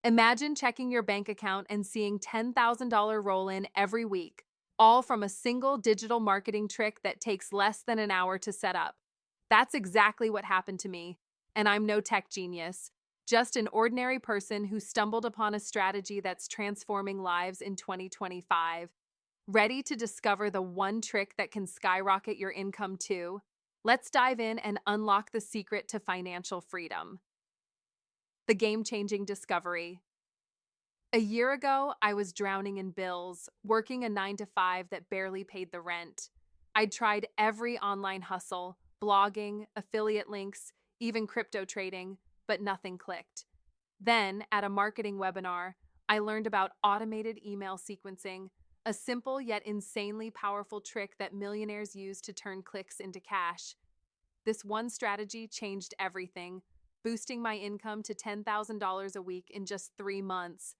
Imagine checking your bank account and seeing $10,000 roll in every week, all from a single digital marketing trick that takes less than an hour to set up. That's exactly what happened to me, and I'm no tech genius, just an ordinary person who stumbled upon a strategy that's transforming lives in 2025. Ready to discover the one trick that can skyrocket your income too? Let's dive in and unlock the secret to financial freedom. The game changing discovery. A year ago, I was drowning in bills, working a 9 to 5 that barely paid the rent. I'd tried every online hustle, blogging, affiliate links, even crypto trading, but nothing clicked. Then, at a marketing webinar, I learned about automated email sequencing, a simple yet insanely powerful trick that millionaires use to turn clicks into cash. This one strategy changed everything, boosting my income to $10,000 a week in just 3 months.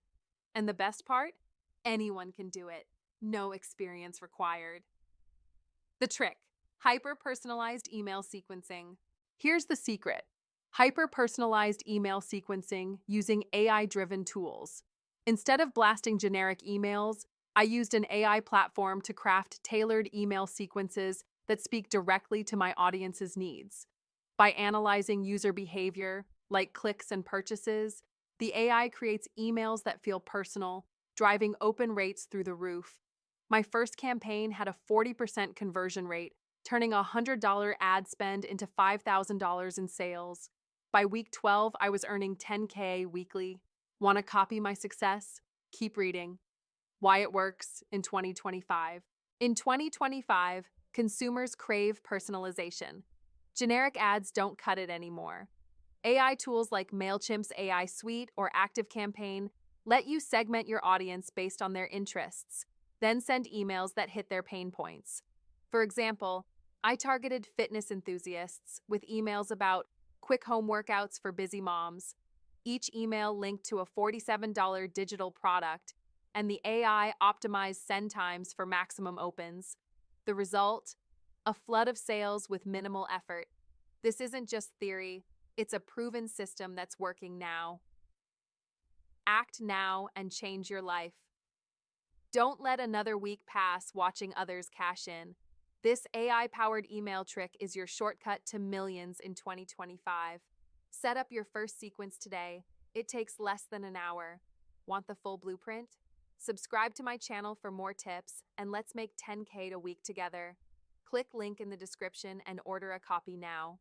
And the best part? Anyone can do it. No experience required. The trick: hyper personalized email sequencing. Here's the secret: hyper personalized email sequencing using AI driven tools. Instead of blasting generic emails, I used an AI platform to craft tailored email sequences that speak directly to my audience's needs. By analyzing user behavior, like clicks and purchases, the AI creates emails that feel personal, driving open rates through the roof. My first campaign had a 40% conversion rate, turning a $100 ad spend into $5,000 in sales. By week 12, I was earning 10K weekly. Want to copy my success? Keep reading. Why it works in 2025. In 2025, consumers crave personalization. Generic ads don't cut it anymore. AI tools like MailChimp's AI Suite or ActiveCampaign let you segment your audience based on their interests, then send emails that hit their pain points. For example, I targeted fitness enthusiasts with emails about quick home workouts for busy moms. Each email linked to a $47 digital product, and the AI optimized send times for maximum opens. The result? A flood of sales with minimal effort. This isn't just theory, it's a proven system that's working now. Act now and change your life. Don't let another week pass watching others cash in. This AI powered email trick is your shortcut to millions in 2025. Set up your first sequence today. It takes less than an hour. Want the full blueprint? Subscribe to my channel for more tips, and let's make 10K a week together. Click link in the description and order a copy now.